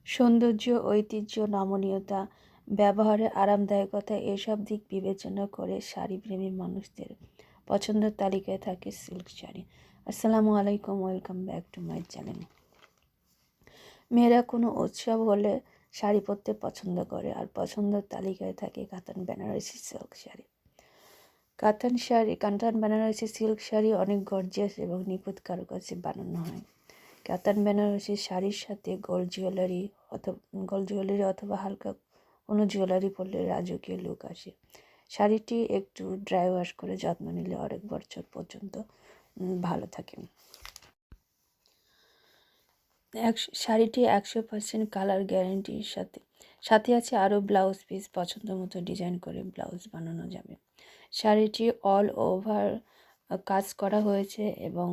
সৌন্দর্য, ঐতিহ্য, নমনীয়তা, ব্যবহারের আরামদায়কতা এসব দিক বিবেচনা করে শাড়িপ্রেমী মানুষদের পছন্দের তালিকায় থাকে সিল্ক শাড়ি। আসসালামু আলাইকুম, welcome back to my channel. মেয়েরা কোনো উৎসব হলে শাড়ি পরতে পছন্দ করে, আর পছন্দের তালিকায় থাকে কাতান বেনারসি সিল্ক শাড়ি। কাতান বেনারসি সিল্ক শাড়ি অনেক গর্জিয়াস এবং নিখুঁত কারুকাজে বানানো হয়। কাতান বেনারসি শাড়ির সাথে গোল্ড জুয়েলারি অথবা হালকা কোনো জুয়েলারি পরলে রাজকীয় লুক আসে। শাড়িটি একটু ড্রাই ওয়াশ করে যত্ন নিলে অনেক বছর পর্যন্ত ভালো থাকে। শাড়িটি 100% কালার গ্যারেন্টির সাথে আছে আরও ব্লাউজ পিস, পছন্দ মতো ডিজাইন করে ব্লাউজ বানানো যাবে। শাড়িটি অল ওভার কাজ করা হয়েছে এবং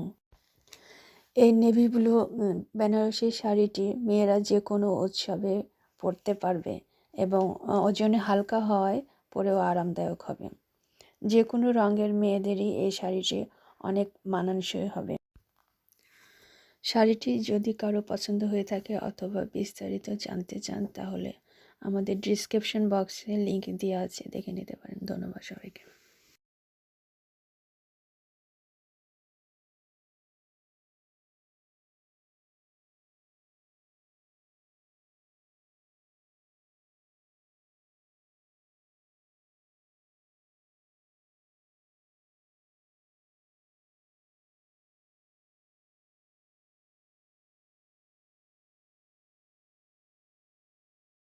এই নেভি ব্লু বেনারসি শাড়িটি মেয়েরা যে কোনো উৎসবে পরতে পারবে এবং ওজনে হালকা হওয়ায় পরেও আরামদায়ক হবে। যে কোনো রঙের মেয়েদেরই এই শাড়িটি অনেক মানানসই হবে। শাড়িটি যদি কারো পছন্দ হয়ে থাকে অথবা বিস্তারিত জানতে চান তাহলে আমাদের ডিসক্রিপশন বক্সে লিংক দেওয়া আছে, দেখে নিতে পারেন। ধন্যবাদ সবাইকে।